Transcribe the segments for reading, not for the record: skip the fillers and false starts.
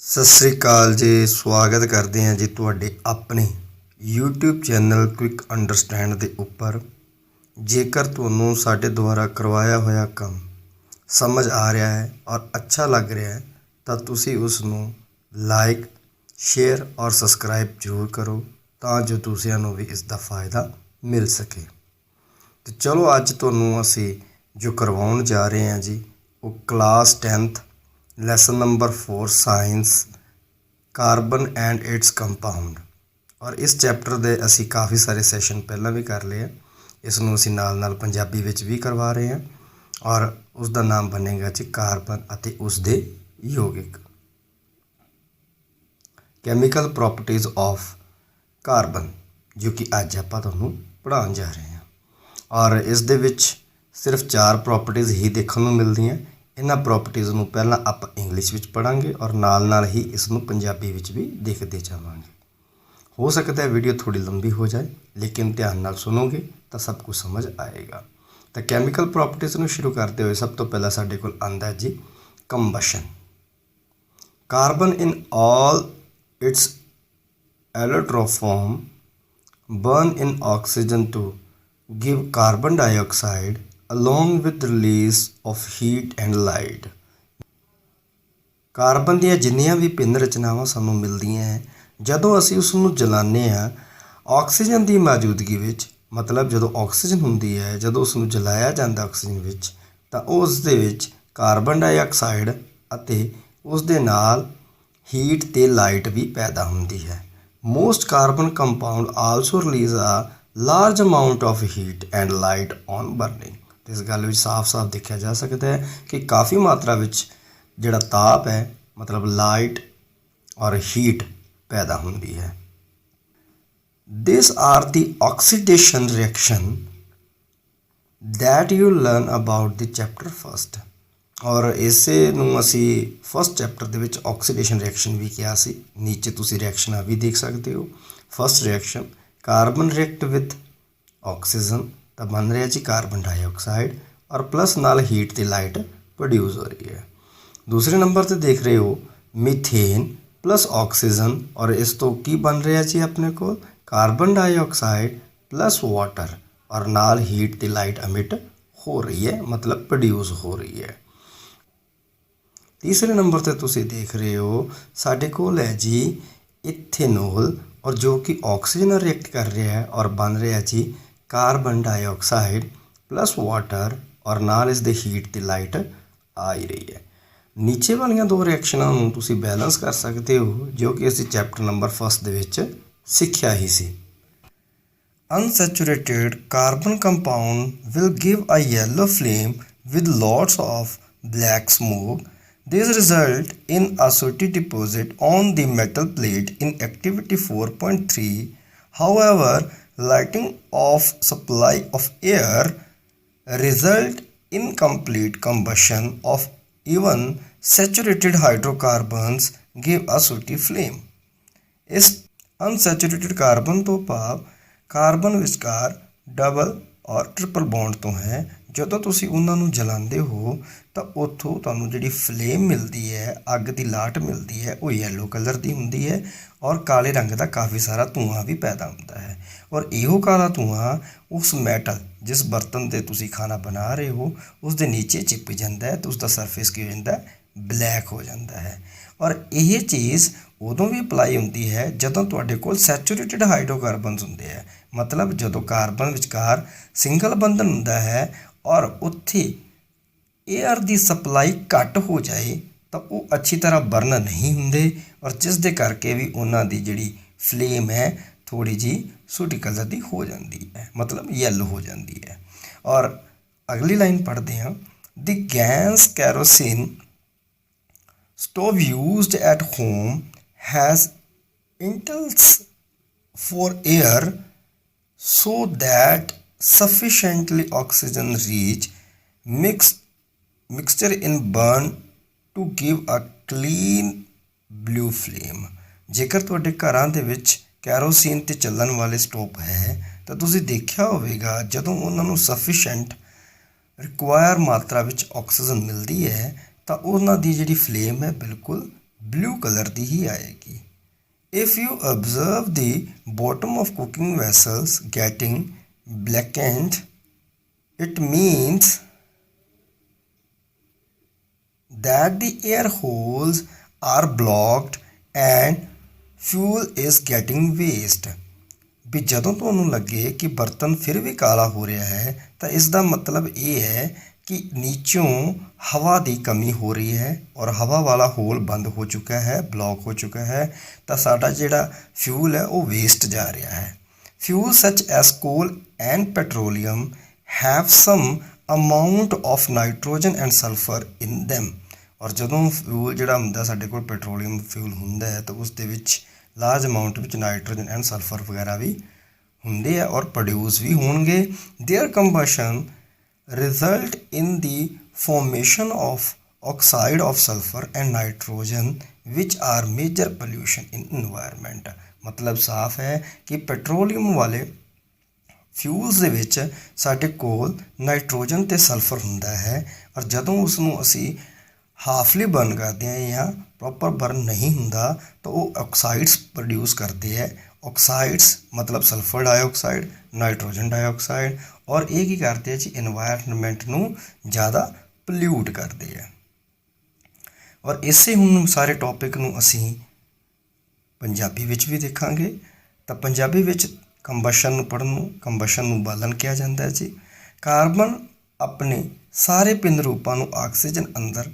ਸਤਿ ਸ਼੍ਰੀ ਅਕਾਲ ਜੀ। ਸਵਾਗਤ ਕਰਦੇ ਹਾਂ ਜੀ ਤੁਹਾਡੇ ਆਪਣੇ YouTube ਚੈਨਲ ਕੁਇਕ ਅੰਡਰਸਟੈਂਡ ਦੇ ਉੱਪਰ। ਜੇਕਰ ਤੁਹਾਨੂੰ ਸਾਡੇ ਦੁਆਰਾ ਕਰਵਾਇਆ ਹੋਇਆ ਕੰਮ ਸਮਝ ਆ ਰਿਹਾ ਹੈ ਔਰ ਅੱਛਾ ਲੱਗ ਰਿਹਾ ਹੈ ਤਾਂ ਤੁਸੀਂ ਉਸ ਨੂੰ ਲਾਈਕ, ਸ਼ੇਅਰ ਔਰ ਸਬਸਕ੍ਰਾਈਬ ਜ਼ਰੂਰ ਕਰੋ ਤਾਂ ਜੋ ਦੂਸਰਿਆਂ ਨੂੰ ਵੀ ਇਸ ਦਾ ਫਾਇਦਾ ਮਿਲ ਸਕੇ। ਤੇ ਚਲੋ ਅੱਜ ਤੁਹਾਨੂੰ ਅਸੀਂ ਜੋ ਕਰਵਾਉਣ ਜਾ ਰਹੇ ਹਾਂ ਜੀ ਉਹ class 10th lesson number 4 science carbon and it's compound. ਔਰ ਇਸ ਚੈਪਟਰ ਦੇ ਅਸੀਂ ਕਾਫੀ ਸਾਰੇ ਸੈਸ਼ਨ ਪਹਿਲਾਂ ਵੀ ਕਰ ਲਏ ਆ। ਇਸ ਨੂੰ ਅਸੀਂ ਨਾਲ ਪੰਜਾਬੀ ਵਿੱਚ ਵੀ ਕਰਵਾ ਰਹੇ ਹਾਂ ਔਰ ਉਸ ਦਾ ਨਾਮ ਬਣੇਗਾ ਜੀ ਕਾਰਬਨ ਅਤੇ ਉਸ ਦੇ ਯੋਗਿਕ। ਕੈਮੀਕਲ ਪ੍ਰੋਪਰਟੀਜ਼ ਆਫ ਕਾਰਬਨ ਜੋ ਕਿ ਅੱਜ ਆਪਾਂ ਤੁਹਾਨੂੰ ਪੜ੍ਹਾਉਣ ਜਾ ਰਹੇ ਹਾਂ। ਔਰ ਇਸ ਦੇ ਵਿੱਚ ਸਿਰਫ 4 ਪ੍ਰੋਪਰਟੀਜ਼ ਹੀ ਦੇਖਣ ਨੂੰ ਮਿਲਦੀਆਂ। ਇਹਨਾਂ ਪ੍ਰੋਪਰਟੀਜ਼ ਨੂੰ ਪਹਿਲਾਂ ਆਪਾਂ ਇੰਗਲਿਸ਼ ਵਿੱਚ ਪੜ੍ਹਾਂਗੇ ਔਰ ਨਾਲ ਹੀ ਇਸ ਨੂੰ ਪੰਜਾਬੀ ਵਿੱਚ ਵੀ ਦੇਖਦੇ ਜਾਵਾਂਗੇ। ਹੋ ਸਕਦਾ ਹੈ ਵੀਡੀਓ ਥੋੜੀ ਲੰਬੀ ਹੋ ਜਾਏ ਲੇਕਿਨ ਧਿਆਨ ਨਾਲ ਸੁਣੋਗੇ ਤਾਂ ਸਭ ਕੁਝ ਸਮਝ ਆਏਗਾ। ਤਾਂ ਕੈਮੀਕਲ ਪ੍ਰੋਪਰਟੀਜ਼ ਨੂੰ ਸ਼ੁਰੂ ਕਰਦੇ ਹੋਏ ਸਭ ਤੋਂ ਪਹਿਲਾਂ ਸਾਡੇ ਕੋਲ ਆਉਂਦਾ ਹੈ ਜੀ combustion. Carbon in all its allotrope form burn in oxygen to give carbon dioxide along with release of heat and light। Carbon ਦੀਆਂ ਜਿੰਨੀਆਂ ਵੀ ਭਿੰਨ ਰਚਨਾਵਾਂ ਸਾਨੂੰ ਮਿਲਦੀਆਂ ਹੈ ਜਦੋਂ ਅਸੀਂ ਉਸ ਨੂੰ ਜਲਾਉਂਦੇ ਹਾਂ ਆਕਸੀਜਨ ਦੀ ਮੌਜੂਦਗੀ ਵਿੱਚ, ਮਤਲਬ ਜਦੋਂ ਆਕਸੀਜਨ ਹੁੰਦੀ ਹੈ, ਜਦੋਂ ਉਸ ਨੂੰ ਜਲਾਇਆ ਜਾਂਦਾ ਆਕਸੀਜਨ ਵਿੱਚ ਤਾਂ ਉਸ ਦੇ ਵਿੱਚ ਕਾਰਬਨ ਡਾਈਆਕਸਾਈਡ ਅਤੇ ਉਸ ਦੇ ਨਾਲ ਹੀਟ ਤੇ ਲਾਈਟ ਵੀ ਪੈਦਾ ਹੁੰਦੀ ਹੈ। Most carbon compound also release a large amount of heat and light on burning। ਇਸ ਗੱਲ ਵਿੱਚ ਸਾਫ਼ ਦੇਖਿਆ ਜਾ ਸਕਦਾ ਹੈ ਕਿ ਕਾਫੀ ਮਾਤਰਾ ਵਿੱਚ ਜਿਹੜਾ ਤਾਪ ਹੈ ਮਤਲਬ ਲਾਈਟ ਔਰ ਹੀਟ ਪੈਦਾ ਹੁੰਦੀ ਹੈ। These are the oxidation reaction that you learn about the chapter first। ਔਰ ਇਸੇ ਨੂੰ ਅਸੀਂ ਫਸਟ ਚੈਪਟਰ ਦੇ ਵਿੱਚ ਆਕਸੀਡੇਸ਼ਨ ਰਿਐਕਸ਼ਨ ਵੀ ਕਿਹਾ ਸੀ। ਨੀਚੇ ਤੁਸੀਂ ਰਿਐਕਸ਼ਨਾਂ ਵੀ ਦੇਖ ਸਕਦੇ ਹੋ। First reaction carbon react with oxygen ਤਾਂ ਬਣ ਰਿਹਾ ਜੀ ਕਾਰਬਨ ਡਾਈਆਕਸਾਈਡ ਔਰ ਪਲੱਸ ਨਾਲ ਹੀਟ ਤੇ ਲਾਈਟ ਪ੍ਰੋਡਿਊਸ ਹੋ ਰਹੀ ਹੈ। ਦੂਸਰੇ ਨੰਬਰ 'ਤੇ ਦੇਖ ਰਹੇ ਹੋ ਮੀਥੇਨ ਪਲੱਸ ਆਕਸੀਜਨ ਔਰ ਇਸ ਤੋਂ ਕੀ ਬਣ ਰਿਹਾ ਜੀ ਆਪਣੇ ਕੋਲ ਕਾਰਬਨ ਡਾਈਆਕਸਾਈਡ ਪਲੱਸ ਵਾਟਰ ਔਰ ਨਾਲ ਹੀਟ ਤੇ ਲਾਈਟ ਐਮਿਟ ਹੋ ਰਹੀ ਹੈ, ਮਤਲਬ ਪ੍ਰੋਡਿਊਸ ਹੋ ਰਹੀ ਹੈ। ਤੀਸਰੇ ਨੰਬਰ 'ਤੇ ਤੁਸੀਂ ਦੇਖ ਰਹੇ ਹੋ ਸਾਡੇ ਕੋਲ ਹੈ ਜੀ ਇਥੇਨੋਲ ਔਰ ਜੋ ਕਿ ਆਕਸੀਜਨ ਨਾਲ ਰਿਐਕਟ ਕਰ ਰਿਹਾ ਹੈ ਔਰ ਬਣ ਰਿਹਾ ਜੀ ਕਾਰਬਨ ਡਾਈਆਕਸਾਈਡ ਪਲੱਸ ਵਾਟਰ ਔਰ ਨਾਲ ਇਸ ਦੇ ਹੀਟ ਤੇ ਲਾਈਟ ਆ ਹੀ ਰਹੀ ਹੈ। ਨੀਚੇ ਵਾਲੀਆਂ 2 ਰਿਐਕਸ਼ਨਾਂ ਨੂੰ ਤੁਸੀਂ ਬੈਲੈਂਸ ਕਰ ਸਕਦੇ ਹੋ ਜੋ ਕਿ ਅਸੀਂ ਚੈਪਟਰ ਨੰਬਰ 1 ਦੇ ਵਿੱਚ ਸਿੱਖਿਆ ਹੀ ਸੀ। Unsaturated carbon compound will give a yellow flame with lots of black smoke। This result in a sooty deposit on the metal plate in activity 4.3। However, lighting of supply of air result in complete combustion of even saturated hydrocarbons give a sooty flame। ਇਸ ਅਨਸੈਚੂਰੇਟਡ carbon ਤੋਂ ਭਾਵ carbon ਵਿਚਕਾਰ double ਔਰ triple bond ਤੋਂ ਹੈ। ਜਦੋਂ ਤੁਸੀਂ ਉਹਨਾਂ ਨੂੰ ਜਲਾਉਂਦੇ ਹੋ ਤਾਂ ਉੱਥੋਂ ਤੁਹਾਨੂੰ ਜਿਹੜੀ ਫਲੇਮ ਮਿਲਦੀ ਹੈ, ਅੱਗ ਦੀ ਲਾਟ ਮਿਲਦੀ ਹੈ, ਉਹ ਯੈਲੋ ਕਲਰ ਦੀ ਹੁੰਦੀ ਹੈ ਔਰ ਕਾਲੇ ਰੰਗ ਦਾ ਕਾਫੀ ਸਾਰਾ ਧੂੰਆਂ ਵੀ ਪੈਦਾ ਹੁੰਦਾ ਹੈ। ਔਰ ਇਹੋ ਕਾਲਾ ਧੂੰਆਂ ਉਸ ਮੈਟਲ ਜਿਸ ਬਰਤਨ 'ਤੇ ਤੁਸੀਂ ਖਾਣਾ ਬਣਾ ਰਹੇ ਹੋ ਉਸ ਦੇ ਨੀਚੇ ਚਿਪਕ ਜਾਂਦਾ ਹੈ ਤਾਂ ਉਸ ਦਾ ਸਰਫੇਸ ਕੀ ਹੋ ਜਾਂਦਾ, ਬਲੈਕ ਹੋ ਜਾਂਦਾ ਹੈ। ਔਰ ਇਹ ਚੀਜ਼ ਉਦੋਂ ਵੀ ਅਪਲਾਈ ਹੁੰਦੀ ਹੈ ਜਦੋਂ ਤੁਹਾਡੇ ਕੋਲ ਸੈਚੂਰੇਟਡ ਹਾਈਡਰੋਕਾਰਬਨਸ ਹੁੰਦੇ ਹੈ, ਮਤਲਬ ਜਦੋਂ ਕਾਰਬਨ ਵਿਚਕਾਰ ਸਿੰਗਲ ਬੰਧਨ ਹੁੰਦਾ ਹੈ ਔਰ ਉੱਥੇ ਏਅਰ ਦੀ ਸਪਲਾਈ ਘੱਟ ਹੋ ਜਾਏ ਤਾਂ ਉਹ ਅੱਛੀ ਤਰ੍ਹਾਂ ਬਰਨ ਨਹੀਂ ਹੁੰਦੇ ਔਰ ਜਿਸ ਦੇ ਕਰਕੇ ਵੀ ਉਹਨਾਂ ਦੀ ਜਿਹੜੀ ਫਲੇਮ ਹੈ ਥੋੜ੍ਹੀ ਜਿਹੀ ਸੂਟੀ ਕਲਰ ਦੀ ਹੋ ਜਾਂਦੀ ਹੈ, ਮਤਲਬ ਯੈਲੋ ਹੋ ਜਾਂਦੀ ਹੈ। ਔਰ ਅਗਲੀ ਲਾਈਨ ਪੜ੍ਹਦੇ ਹਾਂ ਦੀ gas kerosene stove used at home has intlets for air so that sufficiently oxygen reach mixture in burn to give a clean blue flame। ਜੇਕਰ ਤੁਹਾਡੇ ਘਰਾਂ ਦੇ ਵਿੱਚ ਕੈਰੋਸੀਨ 'ਤੇ ਚੱਲਣ ਵਾਲੇ ਸਟੋਵ ਹੈ ਤਾਂ ਤੁਸੀਂ ਦੇਖਿਆ ਹੋਵੇਗਾ ਜਦੋਂ ਉਹਨਾਂ ਨੂੰ ਸਫੀਸ਼ੈਂਟ ਰਿਕੁਆਇਰ ਮਾਤਰਾ ਵਿੱਚ ਆਕਸੀਜਨ ਮਿਲਦੀ ਹੈ ਤਾਂ ਉਹਨਾਂ ਦੀ ਜਿਹੜੀ ਫਲੇਮ ਹੈ ਬਿਲਕੁਲ ब्लू कलर की ही आएगी। If you observe the bottom of cooking vessels getting blackened, it means that the air holes are blocked and fuel is getting waste। ਵੀ ਜਦੋਂ ਤੁਹਾਨੂੰ ਲੱਗੇ ਕਿ ਬਰਤਨ ਫਿਰ ਵੀ ਕਾਲਾ ਹੋ ਰਿਹਾ ਹੈ ਤਾਂ ਇਸ ਦਾ ਮਤਲਬ ਇਹ ਹੈ कि नीचों हवा की कमी हो रही है और हवा वाला होल बंद हो चुका है, ब्लॉक हो चुका है, तो साडा जिहड़ा फ्यूल है वो वेस्ट जा रहा है। Fuel such as coal and petroleum have some amount of nitrogen and sulphur in them. और जदों फ्यूल जिहड़ा हुंदा साडे कोल पेट्रोलियम फ्यूल हुंदा है तो उस दे विच लार्ज अमाउंट विच नाइट्रोजन एंड सल्फर वगैरह भी हुंदे आ और प्रोड्यूस भी होणगे। There combustion result in the formation of oxide of sulfur and nitrogen which are major pollution in environment। मतलब साफ है कि पेट्रोलियम वाले फ्यूल्स ਦੇ ਵਿੱਚ ਸਾਡੇ ਕੋਲ ਨਾਈਟ੍ਰੋਜਨ ਤੇ ਸਲਫਰ ਹੁੰਦਾ ਹੈ और ਜਦੋਂ ਉਸ ਨੂੰ ਅਸੀਂ ਹਾਫਲੀ ਬਰਨ ਕਰਦੇ ਹਾਂ ਜਾਂ ਪ੍ਰੋਪਰ ਬਰਨ ਨਹੀਂ ਹੁੰਦਾ ਤਾਂ ਉਹ ਆਕਸਾਈਡਸ ਪ੍ਰੋਡਿਊਸ ਕਰਦੇ ਹੈ। ऑक्साइड्स मतलब सल्फर डाइऑक्साइड, नाइट्रोजन डाइऑक्साइड और ये की करते हैं जी एनवायरनमेंट नू ज़्यादा पोल्यूट करते हैं। और इसे हुण सारे टॉपिक नू असी पंजाबी विच भी देखांगे। तो पंजाबी विच कंबशन नू पढ़न नू कंबशन नू बालन कहा जाता है जी। कार्बन अपने सारे भिन्न रूपां नू ऑक्सीजन अंदर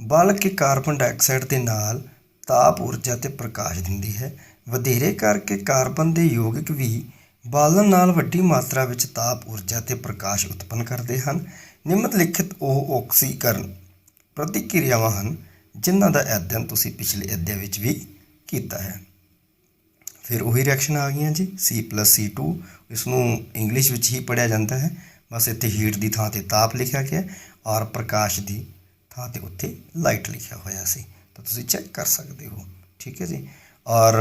बल के कार्बन डाइऑक्साइड के नाल ताप ऊर्जा ते प्रकाश दिंदी है। ਵਧੇਰੇ ਕਰਕੇ ਕਾਰਬਨ ਦੇ ਯੌਗਿਕ ਵੀ ਬਾਲਣ ਨਾਲ ਵੱਡੀ ਮਾਤਰਾ ਵਿੱਚ ਤਾਪ ਊਰਜਾ ਤੇ ਪ੍ਰਕਾਸ਼ ਉਤਪੰਨ ਕਰਦੇ ਹਨ। ਨਿਮਨਲਿਖਿਤ ਉਹ ਆਕਸੀਕਰਨ ਪ੍ਰਤੀਕਿਰਿਆਵਾਂ ਹਨ ਜਿਨ੍ਹਾਂ ਦਾ ਅਧਿਐਨ ਤੁਸੀਂ ਪਿਛਲੇ ਅਧਿਆਇ ਵਿੱਚ ਵੀ ਕੀਤਾ ਹੈ। ਫਿਰ ਉਹੀ ਰਿਐਕਸ਼ਨ ਆ ਗਈਆਂ ਜੀ C+C2। ਇਸ ਨੂੰ ਇੰਗਲਿਸ਼ ਵਿੱਚ ਹੀ ਪੜ੍ਹਿਆ ਜਾਂਦਾ ਹੈ। ਬਸ ਇੱਥੇ ਹੀਟ ਦੀ ਥਾਂ 'ਤੇ ਤਾਪ ਲਿਖਿਆ ਗਿਆ ਔਰ ਪ੍ਰਕਾਸ਼ ਦੀ ਥਾਂ 'ਤੇ ਉੱਥੇ ਲਾਈਟ ਲਿਖਿਆ ਹੋਇਆ ਸੀ। ਤਾਂ ਤੁਸੀਂ ਚੈੱਕ ਕਰ ਸਕਦੇ ਹੋ। ਠੀਕ ਹੈ ਜੀ। और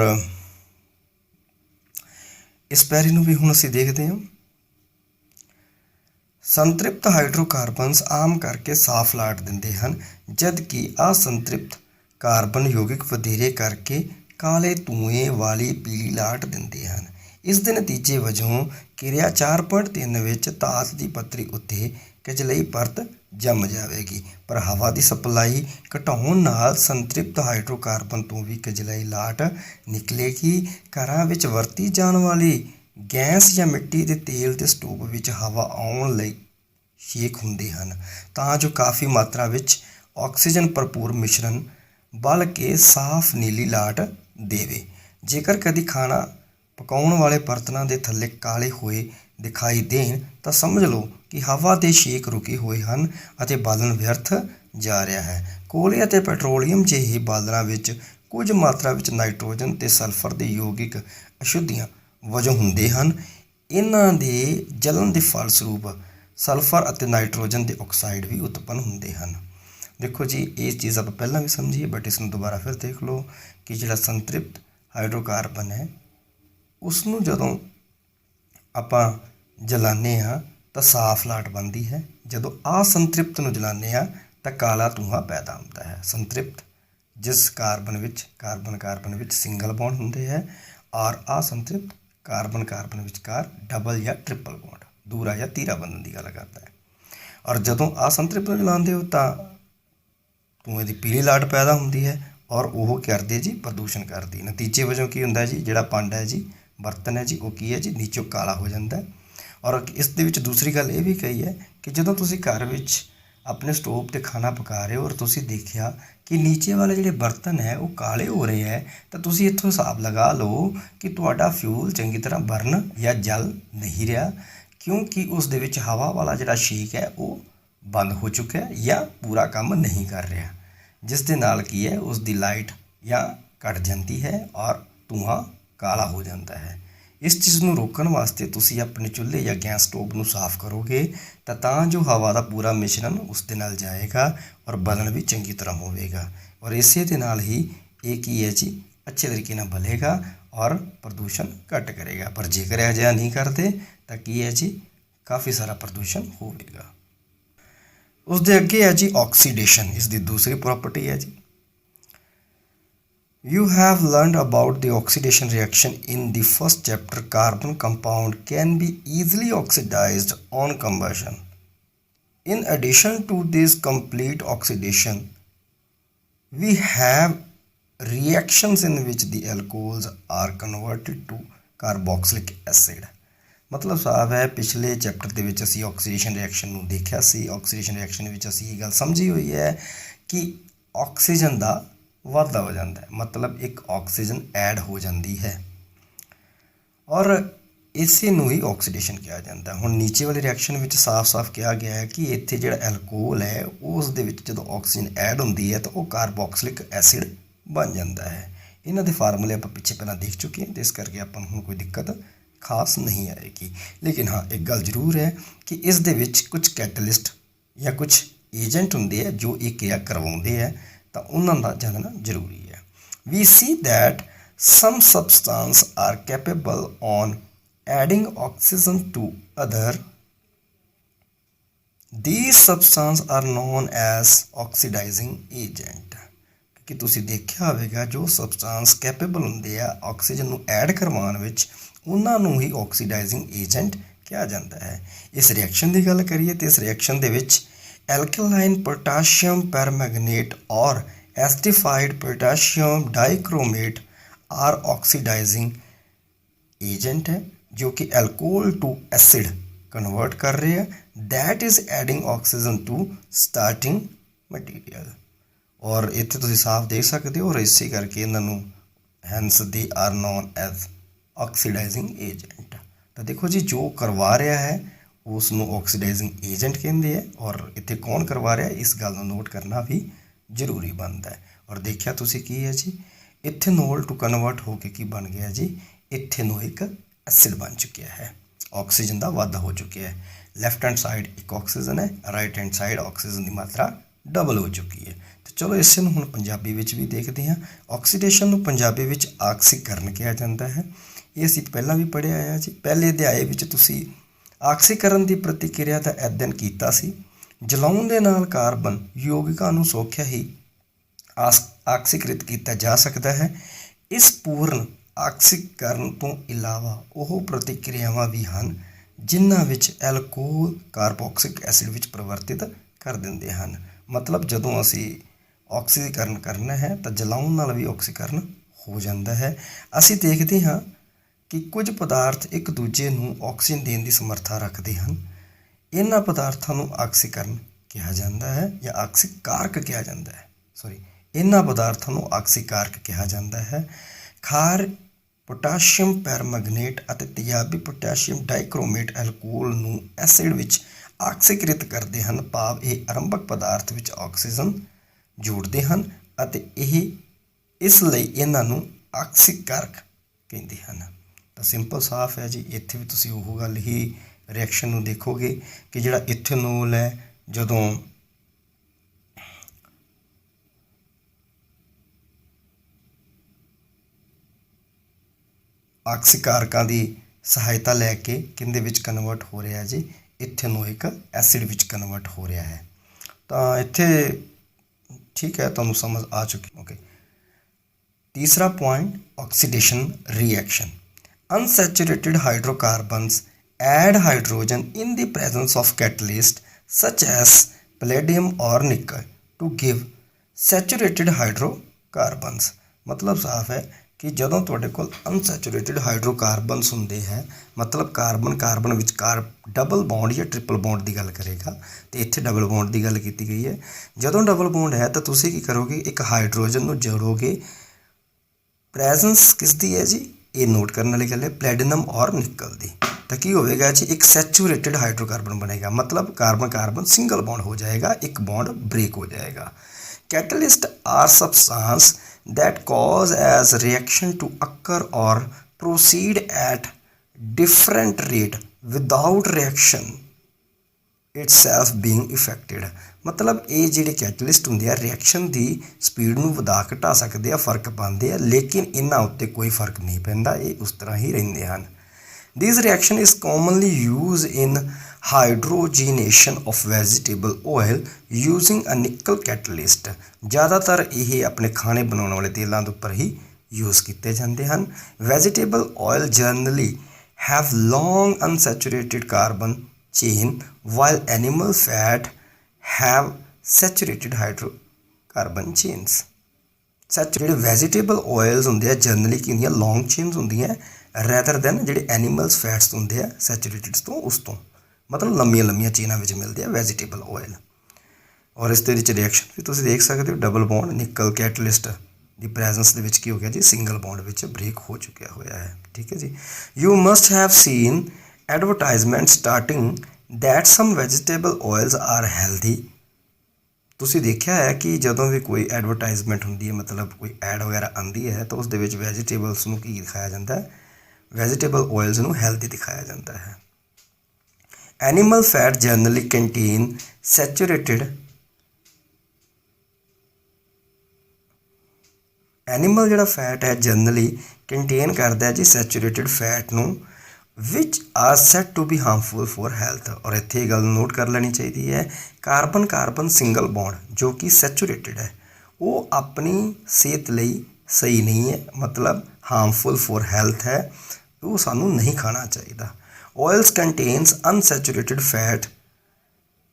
इस पैरे नूं भी हुण असीं देखते हैं। संतृप्त हाइड्रोकार्बनस आम करके साफ लाट दिंदे हन जबकि असंतृप्त कार्बन यौगिक वधेरे करके काले धुएं वाली पीली लाट दिंदे हन। इस दे नतीजे वजों किरिया 4.3 विच धात की पत्तरी उत्ते कजलई परत जम जाएगी पर हवा की सप्लाई घटाउण नाल संतृप्त हाइड्रोकार्बन तो भी कजलई लाट निकलेगी। घरां विच वरती जाण वाली गैस या मिट्टी के तेल के स्टोव विच हवा आउण लई छेक हुंदे हन तां जो काफ़ी मात्रा विच ऑक्सीजन भरपूर मिश्रण बल के साफ नीली लाट देवे। जेकर कदी खाना पकाउण वाले बर्तनां दे थल्ले काले होए दिखाई देण तां समझ लो कि हवा के छेक रुके हुए हैं और बालन व्यर्थ जा रहा है। कोयले और पेट्रोलीयम ਜਿਹੇ ਬਾਲਣਾਂ ਵਿੱਚ कुछ मात्रा ਵਿੱਚ नाइट्रोजन ਤੇ सल्फर के यौगिक अशुद्धियां वजों ਹੁੰਦੇ ਹਨ। इन्हां ਦੇ जलन के फलस्वरूप सल्फर और नाइट्रोजन के ऑक्साइड भी उत्पन्न ਹੁੰਦੇ ਹਨ। देखो जी ये चीज़ आप पहला भी समझिए बट इसमें दोबारा फिर देख लो कि जो संतृप्त हाइड्रोकार्बन है उसनों जदों आपां जलाने हाँ तो साफ लाट बनती है। जदों असंतृप्त नूं जलाने हाँ तो काला धुआं पैदा होता है। संतृप्त जिस कार्बन विच सिंगल बॉन्ड होंदे है और असंतृप्त कार्बन विचकार डबल या ट्रिपल बॉन्ड दूरा या तीरा बंधन की गल करता है। और जदों असंतृप्त नूं जलाते हो तो धुएं की पीली लाट पैदा होती है और वह करती जी प्रदूषण करती। नतीजे वजों की होंदा जी जिहड़ा भांडा है जी बर्तन है जी वो की है जी नीचों काला हो जाता है। और इस दे विच दूसरी गल ये भी कही है कि जदों तुसीं घर विच अपने स्टोव पर खाना पका रहे हो और तुसीं देखिया कि नीचे वाले जिहड़े बर्तन है वो काले हो रहे हैं तो तुसीं इत्थों हिसाब लगा लो कि तुहाडा फ्यूल चंगी तरह बर्न या जल नहीं रहा क्योंकि उस दे विच हवा वाला जिहड़ा छेक है वो बंद हो चुका है या पूरा काम नहीं कर रहा जिस दे नाल की है उसकी लाइट या घट जाती है और धुआं काला हो जाता है। इस चीज़ को रोकने वास्ते तुसी अपने चुल्हे या गैस स्टोव को साफ करोगे तो जो हवा का पूरा मिश्रण उस दे नाल जाएगा और बलन भी चंगी तरह होगा और इसे दे नाल ही एक ही है जी अच्छे तरीके नाल बलेगा और प्रदूषण घट करेगा। पर जेकर अजिहा नहीं करते तो की है जी काफ़ी सारा प्रदूषण होगा। उस दे अगे है जी ऑक्सीडेशन इसकी दूसरी प्रॉपर्टी है जी। You have learned about the oxidation reaction in the first chapter. Carbon compound can be easily oxidized on combustion. In addition to this complete oxidation, we have reactions in which the alcohols are converted to carboxylic acid. ਮਤਲਬ ਸਾਫ ਹੈ ਪਿਛਲੇ chapter ਦੇ ਵਿੱਚ ਅਸੀਂ oxidation reaction ਨੂੰ ਦੇਖਿਆ ਸੀ। Oxidation reaction ਵਿੱਚ ਅਸੀਂ ਇਹ ਗੱਲ ਸਮਝੀ ਹੋਈ ਹੈ ਕਿ ਆਕਸੀਜਨ ਦਾ ਵਾਧਾ ਹੋ ਜਾਂਦਾ ਹੈ, ਮਤਲਬ ਇੱਕ ਆਕਸੀਜਨ ਐਡ ਹੋ ਜਾਂਦੀ ਹੈ ਔਰ ਇਸੇ ਨੂੰ ਹੀ ਆਕਸੀਡੇਸ਼ਨ ਕਿਹਾ ਜਾਂਦਾ। ਹੁਣ ਨੀਚੇ ਵਾਲੀ ਰਿਐਕਸ਼ਨ ਵਿੱਚ ਸਾਫ਼-ਸਾਫ਼ ਕਿਹਾ ਗਿਆ ਹੈ ਕਿ ਇੱਥੇ ਜਿਹੜਾ ਐਲਕੋਹਲ ਹੈ ਉਸ ਦੇ ਵਿੱਚ ਜਦੋਂ ਆਕਸੀਜਨ ਐਡ ਹੁੰਦੀ ਹੈ ਤਾਂ ਉਹ ਕਾਰਬੋਕਸਿਲਿਕ ਐਸਿਡ ਬਣ ਜਾਂਦਾ ਹੈ। ਇਹਨਾਂ ਦੇ ਫਾਰਮੂਲੇ ਆਪਾਂ ਪਿੱਛੇ ਪਹਿਲਾਂ ਦੇਖ ਚੁੱਕੇ ਹਾਂ ਤੇ ਇਸ ਕਰਕੇ ਆਪਾਂ ਨੂੰ ਹੁਣ ਕੋਈ ਦਿੱਕਤ ਖਾਸ ਨਹੀਂ ਆਏਗੀ। ਲੇਕਿਨ ਹਾਂ ਇੱਕ ਗੱਲ ਜ਼ਰੂਰ ਹੈ ਕਿ ਇਸ ਦੇ ਵਿੱਚ ਕੁਝ ਕੈਟਲਿਸਟ ਜਾਂ ਕੁਝ ਏਜੰਟ ਹੁੰਦੇ ਆ ਜੋ ਇਹ ਕਿਰਿਆ ਕਰਵਾਉਂਦੇ ਆ ਤਾਂ ਉਹਨਾਂ ਦਾ ਜਾਣਨਾ ਜ਼ਰੂਰੀ ਹੈ। ਵੀ ਸੀ that some substances are capable on adding oxygen to other. These substances are known as oxidizing agent. ਕਿ ਤੁਸੀਂ ਦੇਖਿਆ ਹੋਵੇਗਾ ਜੋ ਸਬਸਟੈਂਸ ਕੈਪੇਬਲ ਹੁੰਦੇ ਆ ਆਕਸੀਜਨ ਨੂੰ ਐਡ ਕਰਵਾਉਣ ਵਿੱਚ ਉਹਨਾਂ ਨੂੰ ਹੀ ਆਕਸੀਡਾਈਜ਼ਿੰਗ ਏਜੰਟ ਕਿਹਾ ਜਾਂਦਾ ਹੈ। ਇਸ ਰਿਐਕਸ਼ਨ ਦੀ ਗੱਲ ਕਰੀਏ ਤਾਂ ਇਸ ਰਿਐਕਸ਼ਨ ਦੇ ਵਿੱਚ ਐਲਕਲਾਈਨ ਪੋਟਾਸ਼ੀਅਮ ਪੈਰਮੈਂਗਨੇਟ ਔਰ ਐਸਿਡਿਫਾਈਡ ਪੋਟਾਸ਼ੀਅਮ ਡਾਈਕ੍ਰੋਮੇਟ आर ऑक्सीडाइजिंग एजेंट है जो कि एल्कोहल टू एसिड कन्वर्ट कर रहे हैं। That is adding oxygen to starting material और इत्थे तुसीं साफ देख सकते हो और इसी करके इन्हों hence they are known as oxidising agent. तो देखो जी जो करवा रहा है उसनों ऑक्सीडाइजिंग एजेंट कहते हैं और इत्थे कौन करवा रहा है इस गल को नोट करना भी जरूरी बनता है। और देखिया तुसीं की है जी इथेनॉल टू कन्वर्ट होकर की बन गया जी इथेनोइक एसिड बन चुका है। ऑक्सीजन का वाधा हो चुका है। लैफ्ट हैंड साइड एक ऑक्सीजन है, राइट हैंड साइड ऑक्सीजन की मात्रा डबल हो चुकी है। तो चलो इस हुण पंजाबी विच भी देखते हैं। ऑक्सीडेशन नूं पंजाबी विच आक्सीकरण कहा जाता है। ये असीं पहलां भी पढ़िया है जी। पहले अध्याय विच तुसीं आक्सीकरण की प्रतिक्रिया का अध्ययन कीता सी। जलाउण दे नाल कार्बन यौगिकां नूं सौखिया ही आक्सीकृत किया जा सकता है। इस पूर्ण आक्सीकरण तो इलावा वह प्रतिक्रियावां भी हैं जिन्हां विच एल्कोहल कार्बोक्सिलिक एसिड विच परिवर्तित कर देंदे हैं। मतलब जदों असी ऑक्सीकरण करना है तो जलाउण नाल भी ऑक्सीकरण हो जाता है। असी देखते हाँ कि कुछ पदार्थ एक दूजे नूं ऑक्सीजन देने की समर्था रखते हैं। इन्हां पदार्थों नूं आक्सीकरण कहा जाता है या आक्सीकारक कहा जाता है। सॉरी इन्हां पदार्थों को आक्सीकारक कहा जाता है। खार पोटाशियम पैरमैंगनेट और तेजाबी पोटाशियम डाइक्रोमेट एल्कोहल नूं एसिड विच आक्सीकृत करते हैं। भाव ये आरंभक पदार्थ विच ऑक्सीजन जोड़ते हैं और यह इसलिए इन्हां नूं आक्सीकारक कहते हैं। तो सिंपल साफ है जी। इत्थे भी तुसीं ओह गल ही रिएक्शन नूं देखोगे कि जिहड़ा इथेनॉल है जदों आक्सीकारकां की सहायता लैके किंदे विच कन्वर्ट हो रहा है जी इथेनोइक एसिड विच कन्वर्ट हो रहा है। तो इत्थे ठीक है तुहानूं समझ आ चुकी। ओके तीसरा point oxidation reaction. Unsaturated hydrocarbons add hydrogen in the presence of catalyst such as palladium और nickel to give saturated hydrocarbons. मतलब साफ है कि जदों तुहाडे कोल अनसैचुरेटेड हाइड्रोकार्बन्स होंदे हैं मतलब कार्बन कार्बन विचकार डबल बॉन्ड या ट्रिपल बॉन्ड की गल करेगा तो इत्थे डबल बॉन्ड की गल की गई है। जदों डबल बॉन्ड है तो तुसीं की करोगे एक हाइड्रोजन नूं जोड़ोगे। प्रेजेंस किसदी है जी ये नोट करने वाली गल है प्लैटिनम और निकल दी। तो की होगा जी एक सैचुरेटेड हाइड्रोकार्बन बनेगा मतलब कार्बन कार्बन सिंगल बॉन्ड हो जाएगा, एक बॉन्ड ब्रेक हो जाएगा। Catalyst are substance that cause as reaction to occur or proceed at different rate without reaction itself being affected। मतलब ये जिहड़े कैटलिस्ट होंदे आ रिएक्शन की स्पीड नूं वधा घटा सकते हैं, फर्क पाते हैं, लेकिन इन्हां उत्ते कोई फर्क नहीं पैंदा, ये उस तरह ही रहिंदे हन। This reaction is commonly use in hydrogenation of vegetable oil using a nickel catalyst. ਜ਼ਿਆਦਾਤਰ ਇਹ ਆਪਣੇ ਖਾਣੇ ਬਣਾਉਣ ਵਾਲੇ ਤੇਲਾਂ ਦੇ ਉੱਪਰ ਹੀ ਯੂਜ਼ ਕੀਤੇ ਜਾਂਦੇ ਹਨ। Vegetable oil generally have long unsaturated carbon chain while animal fat have saturated hydrocarbon chains। ਜਿਹੜੇ ਵੈਜੀਟੇਬਲ ਆਇਲਸ ਹੁੰਦੇ ਆ ਜਨਰਲੀ ਕੀ ਹੁੰਦੀਆਂ ਲੌਂਗ ਚੇਨਸ ਹੁੰਦੀਆਂ ਰੈਦਰ ਦੈਨ ਜਿਹੜੇ ਐਨੀਮਲਸ ਫੈਟਸ ਹੁੰਦੇ ਆ ਸੈਚੂਰੇਟਡ ਤੋਂ ਉਸ ਤੋਂ ਮਤਲਬ ਲੰਮੀਆਂ ਲੰਮੀਆਂ ਚੇਨਾਂ ਵਿੱਚ ਮਿਲਦੇ ਆ ਵੈਜੀਟੇਬਲ ਆਇਲ। ਔਰ ਇਸ ਦੇ ਵਿੱਚ ਰਿਐਕਸ਼ਨ ਵੀ ਤੁਸੀਂ ਦੇਖ ਸਕਦੇ ਹੋ ਡਬਲ ਬੌਂਡ ਨਿਕਲ ਕੈਟਲਿਸਟ ਦੀ ਪ੍ਰੈਜ਼ੈਂਸ ਦੇ ਵਿੱਚ ਕੀ ਹੋ ਗਿਆ ਜੀ ਸਿੰਗਲ ਬੌਂਡ ਵਿੱਚ ਬ੍ਰੇਕ ਹੋ ਚੁੱਕਿਆ ਹੋਇਆ ਹੈ। ਠੀਕ ਹੈ ਜੀ। You must have seen advertisement starting that some vegetable oils are healthy. ਤੁਸੀਂ ਦੇਖਿਆ ਹੈ ਕਿ ਜਦੋਂ ਵੀ ਕੋਈ ਐਡਵਰਟਾਈਜ਼ਮੈਂਟ ਹੁੰਦੀ ਹੈ ਮਤਲਬ ਕੋਈ ਐਡ ਵਗੈਰਾ ਆਉਂਦੀ ਹੈ ਤਾਂ ਉਸ ਦੇ ਵਿੱਚ ਵੈਜੀਟੇਬਲਸ ਨੂੰ ਕੀ ਦਿਖਾਇਆ ਜਾਂਦਾ ਹੈ ਵੈਜੀਟੇਬਲ ਆਇਲਸ ਨੂੰ ਹੈਲਦੀ ਦਿਖਾਇਆ ਜਾਂਦਾ ਹੈ। Animal fat generally contain saturated animal ਜਿਹੜਾ ਫੈਟ ਹੈ ਜਨਰਲੀ ਕੰਟੇਨ ਕਰਦਾ ਹੈ ਜੀ ਸੈਚੂਰੇਟਡ ਫੈਟ ਨੂੰ ਵਿਚ are set to be harmful for health. ਔਰ ਇੱਥੇ ਇਹ ਗੱਲ ਨੋਟ ਕਰ ਲੈਣੀ ਚਾਹੀਦੀ ਹੈ ਕਾਰਬਨ ਕਾਰਬਨ ਸਿੰਗਲ ਬੌਂਡ ਜੋ ਕਿ ਸੈਚੂਰੇਟਡ ਹੈ ਉਹ ਆਪਣੀ ਸਿਹਤ ਲਈ ਸਹੀ ਨਹੀਂ ਹੈ ਮਤਲਬ ਹਾਰਮਫੁਲ ਫॉर ਹੈਲਥ ਹੈ ਉਹ ਸਾਨੂੰ ਨਹੀਂ ਖਾਣਾ ਚਾਹੀਦਾ। Oils contains unsaturated fat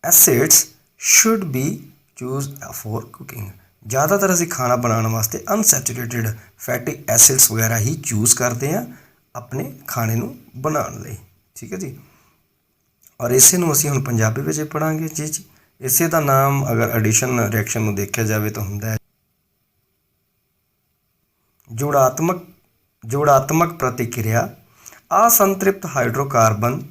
acids should be choose for cooking. ਜ਼ਿਆਦਾਤਰ ਅਸੀਂ ਖਾਣਾ ਬਣਾਉਣ ਵਾਸਤੇ ਅਨਸੈਚੂਰੇਟਡ ਫੈਟੀ ਐਸਿਡਸ ਵਗੈਰਾ ਹੀ ਚੂਜ਼ ਕਰਦੇ ਹਾਂ ਆਪਣੇ ਖਾਣੇ ਨੂੰ ਬਣਾਉਣ ਲਈ। ਠੀਕ ਹੈ ਜੀ। ਔਰ ਇਸੇ ਨੂੰ ਅਸੀਂ ਹੁਣ ਪੰਜਾਬੀ ਵਿੱਚ ਪੜ੍ਹਾਂਗੇ ਜੀ ਜੀ। ਇਸੇ ਦਾ ਨਾਮ ਅਗਰ ਐਡੀਸ਼ਨ ਰਿਐਕਸ਼ਨ ਨੂੰ ਦੇਖਿਆ ਜਾਵੇ ਤਾਂ ਹੁੰਦਾ ਹੈ ਜੋੜਾਤਮਕ ਪ੍ਰਤੀਕਿਰਿਆ। ਅਸੰਤ੍ਰਿਪਤ ਹਾਈਡਰੋਕਾਰਬਨ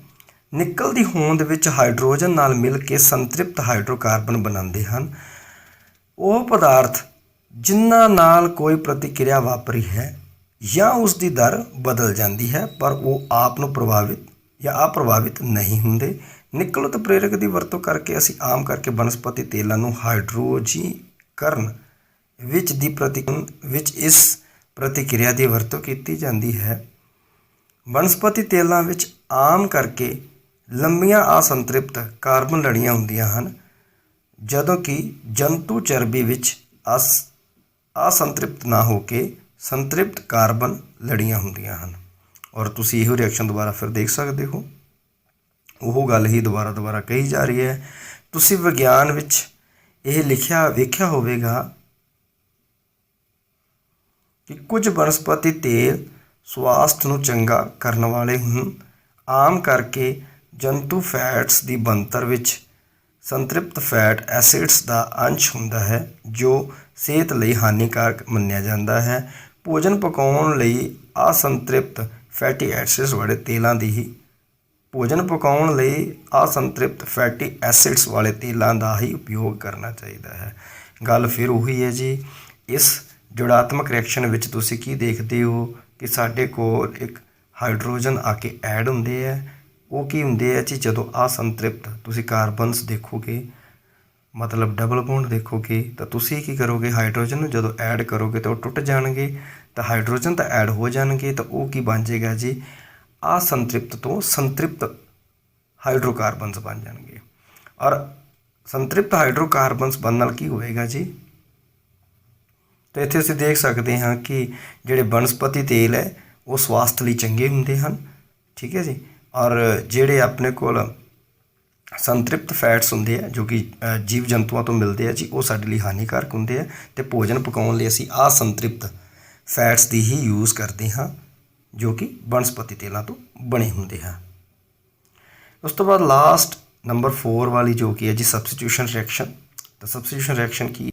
ਨਿਕਲ ਦੀ ਹੋਂਦ ਵਿੱਚ ਹਾਈਡਰੋਜਨ ਨਾਲ ਮਿਲ ਕੇ ਸੰਤ੍ਰਿਪਤ ਹਾਈਡਰੋਕਾਰਬਨ ਬਣਾਉਂਦੇ ਹਨ। ਉਹ ਪਦਾਰਥ ਜਿਨ੍ਹਾਂ ਨਾਲ ਕੋਈ ਪ੍ਰਤੀਕਿਰਿਆ ਵਾਪਰੀ ਹੈ ਜਾਂ ਉਸ ਦੀ ਦਰ ਬਦਲ ਜਾਂਦੀ ਹੈ ਪਰ ਉਹ ਆਪ ਨੂੰ ਪ੍ਰਭਾਵਿਤ ਜਾਂ ਅਪ੍ਰਭਾਵਿਤ ਨਹੀਂ ਹੁੰਦੇ। ਨਿਕਲ ਉਤਪ੍ਰੇਰਕ ਦੀ ਵਰਤੋਂ ਕਰਕੇ ਅਸੀਂ ਆਮ ਕਰਕੇ ਬਨਸਪਤੀ ਤੇਲਾਂ ਨੂੰ ਹਾਈਡਰੋਜੀਕਰਨ ਵਿੱਚ ਇਸ ਪ੍ਰਤੀਕਿਰਿਆ ਦੀ ਵਰਤੋਂ ਕੀਤੀ ਜਾਂਦੀ ਹੈ। ਬਨਸਪਤੀ ਤੇਲਾਂ ਵਿੱਚ ਆਮ ਕਰਕੇ ਲੰਬੀਆਂ ਅਸੰਤ੍ਰਿਪਤ ਕਾਰਬਨ ਲੜੀਆਂ ਹੁੰਦੀਆਂ ਹਨ ਜਦੋਂ ਕਿ ਜੰਤੂ ਚਰਬੀ ਵਿੱਚ ਅਸੰਤ੍ਰਿਪਤ ਨਾ ਹੋ ਕੇ ਸੰਤ੍ਰਿਪਤ ਕਾਰਬਨ ਲੜੀਆਂ ਹੁੰਦੀਆਂ ਹਨ। ਔਰ ਤੁਸੀਂ ਇਹੋ ਰਿਐਕਸ਼ਨ ਦੁਬਾਰਾ ਫਿਰ ਦੇਖ ਸਕਦੇ ਹੋ ਉਹ ਗੱਲ ਹੀ ਦੁਬਾਰਾ ਕਹੀ ਜਾ ਰਹੀ ਹੈ। ਤੁਸੀਂ ਵਿਗਿਆਨ ਵਿੱਚ ਇਹ ਵੇਖਿਆ ਹੋਵੇਗਾ ਕਿ ਕੁਝ ਬਨਸਪਤੀ ਤੇਲ ਸਵਾਸਥ ਨੂੰ ਚੰਗਾ ਕਰਨ ਵਾਲੇ ਹਨ। ਆਮ ਕਰਕੇ ਜੰਤੂ ਫੈਟਸ ਦੀ ਬਣਤਰ ਵਿੱਚ ਸੰਤ੍ਰਿਪਤ ਫੈਟ ਐਸਿਡਸ ਦਾ ਅੰਸ਼ ਹੁੰਦਾ ਹੈ ਜੋ ਸਿਹਤ ਲਈ ਹਾਨੀਕਾਰਕ ਮੰਨਿਆ ਜਾਂਦਾ ਹੈ। ਭੋਜਨ ਪਕਾਉਣ ਲਈ ਅਸੰਤ੍ਰਿਪਤ ਫੈਟੀ ਐਸਿਡਸ ਵਾਲੇ ਤੇਲਾਂ ਦਾ ਹੀ ਉਪਯੋਗ ਕਰਨਾ ਚਾਹੀਦਾ ਹੈ। ਗੱਲ ਫਿਰ ਉਹੀ ਹੈ ਜੀ। ਇਸ ਜੋੜਾਤਮਕ ਰਿਐਕਸ਼ਨ ਵਿੱਚ ਤੁਸੀਂ ਕੀ ਦੇਖਦੇ ਹੋ ਕਿ ਸਾਡੇ ਕੋਲ ਇੱਕ ਹਾਈਡਰੋਜਨ ਆ ਕੇ ਐਡ ਹੁੰਦੇ ਹੈ। ਉਹ ਕੀ ਹੁੰਦੇ ਆ ਜੀ ਜਦੋਂ ਅਸੰਤ੍ਰਿਪਤ ਤੁਸੀਂ ਕਾਰਬਨਸ ਦੇਖੋਗੇ ਮਤਲਬ ਡਬਲ ਬੌਂਡ ਦੇਖੋਗੇ ਤਾਂ ਤੁਸੀਂ ਕੀ ਕਰੋਗੇ ਹਾਈਡਰੋਜਨ ਨੂੰ ਜਦੋਂ ਐਡ ਕਰੋਗੇ ਤਾਂ ਉਹ ਟੁੱਟ ਜਾਣਗੇ ਤਾਂ ਹਾਈਡਰੋਜਨ ਤਾਂ ਐਡ ਹੋ ਜਾਣਗੇ ਤਾਂ ਉਹ ਕੀ ਬਣ ਜਾਏਗਾ ਜੀ ਅਸੰਤ੍ਰਿਪਤ ਤੋਂ ਸੰਤ੍ਰਿਪਤ ਹਾਈਡਰੋਕਾਰਬਨਸ ਬਣ ਜਾਣਗੇ। ਔਰ ਸੰਤ੍ਰਿਪਤ ਹਾਈਡਰੋਕਾਰਬਨਸ ਬਣਨ ਨਾਲ ਕੀ ਹੋਏਗਾ ਜੀ ਤਾਂ ਇੱਥੇ ਅਸੀਂ ਦੇਖ ਸਕਦੇ ਹਾਂ ਕਿ ਜਿਹੜੇ ਬਨਸਪਤੀ ਤੇਲ ਹੈ ਉਹ ਸਵਾਸਥ ਲਈ ਚੰਗੇ ਹੁੰਦੇ ਹਨ। ਠੀਕ ਹੈ ਜੀ। ਔਰ ਜਿਹੜੇ ਆਪਣੇ ਕੋਲ ਸੰਤ੍ਰਿਪਤ ਫੈਟਸ ਹੁੰਦੇ ਆ ਜੋ ਕਿ ਜੀਵ ਜੰਤੂਆਂ ਤੋਂ ਮਿਲਦੇ ਆ ਜੀ ਉਹ ਸਾਡੇ ਲਈ ਹਾਨੀਕਾਰਕ ਹੁੰਦੇ ਆ ਅਤੇ ਭੋਜਨ ਪਕਾਉਣ ਲਈ ਅਸੀਂ ਅਸੰਤ੍ਰਿਪਤ ਫੈਟਸ ਦੀ ਹੀ ਯੂਜ਼ ਕਰਦੇ ਹਾਂ ਜੋ ਕਿ ਬਨਸਪਤੀ ਤੇਲਾਂ ਤੋਂ ਬਣੇ ਹੁੰਦੇ ਹਨ। ਉਸ ਤੋਂ ਬਾਅਦ ਲਾਸਟ ਨੰਬਰ 4 ਵਾਲੀ ਜੋ ਕਿ ਹੈ ਜੀ ਸਬਸਟੀਟਿਊਸ਼ਨ ਰਿਐਕਸ਼ਨ। ਤਾਂ ਸਬਸਟੀਟਿਊਸ਼ਨ ਰਿਐਕਸ਼ਨ ਕੀ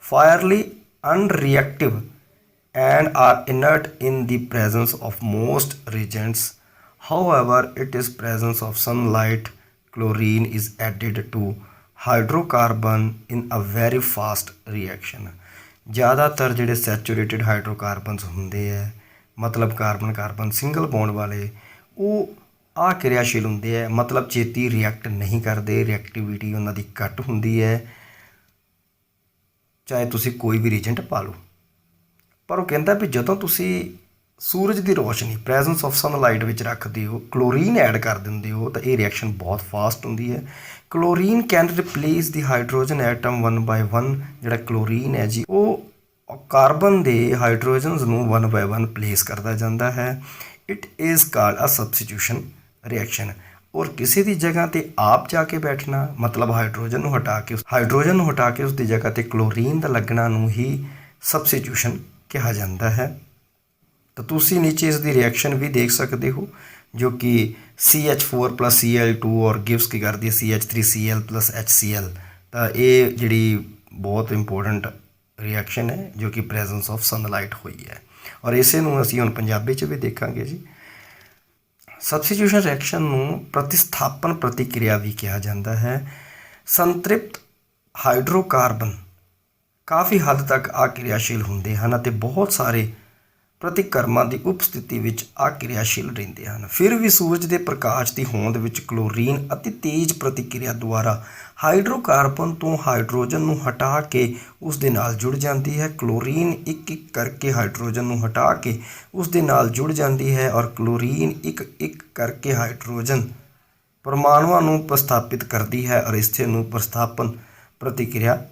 fairly unreactive and are inert in the presence of most reagents. However, it is presence of sunlight chlorine is added to hydrocarbon in a very fast reaction. ਜ਼ਿਆਦਾਤਰ ਜਿਹੜੇ ਸੈਚੂਰੇਟਡ ਹਾਈਡਰੋਕਾਰਬਨਸ ਹੁੰਦੇ ਹੈ ਮਤਲਬ carbon single bond ਵਾਲੇ ਉਹ ਕਿਰਿਆਸ਼ੀਲ ਹੁੰਦੇ ਹੈ ਮਤਲਬ ਛੇਤੀ ਰਿਐਕਟ ਨਹੀਂ ਕਰਦੇ ਰਿਐਕਟੀਵਿਟੀ ਉਹਨਾਂ ਦੀ ਘੱਟ ਹੁੰਦੀ ਹੈ ਚਾਹੇ ਤੁਸੀਂ ਕੋਈ ਵੀ ਰੀਜੈਂਟ ਪਾ ਲਓ। ਪਰ ਉਹ ਕਹਿੰਦਾ ਵੀ ਜਦੋਂ ਤੁਸੀਂ ਸੂਰਜ ਦੀ ਰੋਸ਼ਨੀ ਪ੍ਰੈਜ਼ੈਂਸ ਆਫ ਸਨਲਾਈਟ ਵਿੱਚ ਰੱਖਦੇ ਹੋ, ਕਲੋਰੀਨ ਐਡ ਕਰ ਦਿੰਦੇ ਹੋ ਤਾਂ ਇਹ ਰਿਐਕਸ਼ਨ ਬਹੁਤ ਫਾਸਟ ਹੁੰਦੀ ਹੈ। Chlorine can replace the hydrogen atom 1/1। ਜਿਹੜਾ ਕਲੋਰੀਨ ਹੈ ਜੀ ਉਹ ਕਾਰਬਨ ਦੇ ਹਾਈਡਰੋਜਨਸ ਨੂੰ 1/1 ਪਲੇਸ ਕਰਦਾ ਜਾਂਦਾ ਹੈ। It is called a substitution reaction. ਔਰ ਕਿਸੇ ਦੀ ਜਗ੍ਹਾ ਤੇ ਆਪ ਜਾ ਕੇ ਬੈਠਣਾ, ਮਤਲਬ ਹਾਈਡਰੋਜਨ ਨੂੰ ਹਟਾ ਕੇ ਉਸ ਦੀ ਜਗ੍ਹਾ ਤੇ ਕਲੋਰੀਨ ਦਾ ਲੱਗਣਾ ਨੂੰ ਹੀ ਸਬਸਟੀਟਿਊਸ਼ਨ ਕਿਹਾ ਜਾਂਦਾ ਹੈ। ਤਾਂ ਤੁਸੀਂ ਨੀਚੇ ਇਸ ਦੀ ਰਿਐਕਸ਼ਨ ਵੀ ਦੇਖ ਸਕਦੇ ਹੋ, ਜੋ ਕਿ CH4 + Cl2 ਔਰ ਗਿਵਸ ਕੀ ਕਰਦੀ ਹੈ CH3Cl + HCl। ਤਾਂ ਇਹ ਜਿਹੜੀ ਬਹੁਤ ਇੰਪੋਰਟੈਂਟ ਰਿਐਕਸ਼ਨ ਹੈ ਜੋ ਕਿ ਪ੍ਰੈਜ਼ੈਂਸ ਆਫ ਸਨਲਾਈਟ ਹੋਈ ਹੈ। ਔਰ ਇਸੇ ਨੂੰ ਅਸੀਂ ਹੁਣ ਪੰਜਾਬੀ 'ਚ ਵੀ ਦੇਖਾਂਗੇ ਜੀ। ਸਬਸਟੀਟਿਊਸ਼ਨ ਰਿਐਕਸ਼ਨ ਨੂੰ ਪ੍ਰਤਿਸਥਾਪਨ ਪ੍ਰਤੀਕਿਰਿਆ ਵੀ ਕਿਹਾ ਜਾਂਦਾ ਹੈ। ਸੰਤ੍ਰਿਪਤ ਹਾਈਡਰੋਕਾਰਬਨ ਕਾਫੀ ਹੱਦ ਤੱਕ ਅਕਿਰਿਆਸ਼ੀਲ ਹੁੰਦੇ ਹਨ ਅਤੇ ਬਹੁਤ ਸਾਰੇ ਪ੍ਰਤੀਕਰਮਾਂ ਦੀ ਉਪਸਥਿਤੀ ਵਿੱਚ ਅਕਿਰਿਆਸ਼ੀਲ ਰਹਿੰਦੇ ਹਨ। ਫਿਰ ਵੀ ਸੂਰਜ ਦੇ ਪ੍ਰਕਾਸ਼ ਦੀ ਹੋਂਦ ਵਿੱਚ ਕਲੋਰੀਨ ਅਤੀ ਤੇਜ਼ ਪ੍ਰਤੀਕਿਰਿਆ ਦੁਆਰਾ ਹਾਈਡਰੋਕਾਰਬਨ ਤੋਂ ਹਾਈਡਰੋਜਨ ਨੂੰ ਹਟਾ ਕੇ ਉਸ ਦੇ ਨਾਲ ਜੁੜ ਜਾਂਦੀ ਹੈ। ਕਲੋਰੀਨ ਇੱਕ ਇੱਕ ਕਰਕੇ ਹਾਈਡਰੋਜਨ ਨੂੰ ਹਟਾ ਕੇ ਉਸ ਦੇ ਨਾਲ ਜੁੜ ਜਾਂਦੀ ਹੈ ਔਰ ਕਲੋਰੀਨ ਇੱਕ ਇੱਕ ਕਰਕੇ ਹਾਈਡਰੋਜਨ ਪਰਮਾਣੂਆਂ ਨੂੰ ਪ੍ਰਸਥਾਪਿਤ ਕਰਦੀ ਹੈ ਔਰ ਇਸੇ ਨੂੰ ਪ੍ਰਸਥਾਪਨ ਪ੍ਰਤੀਕਿਰਿਆ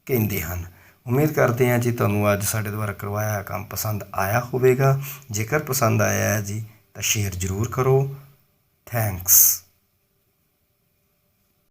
ਕਹਿੰਦੇ ਹਨ। ਉਮੀਦ ਕਰਦੇ ਹਾਂ ਜੀ ਤੁਹਾਨੂੰ ਅੱਜ ਸਾਡੇ ਦੁਆਰਾ ਕਰਵਾਇਆ ਕੰਮ ਪਸੰਦ ਆਇਆ ਹੋਵੇਗਾ। ਜੇਕਰ ਪਸੰਦ ਆਇਆ ਹੈ ਜੀ ਤਾਂ ਸ਼ੇਅਰ ਜ਼ਰੂਰ ਕਰੋ। ਥੈਂਕਸ।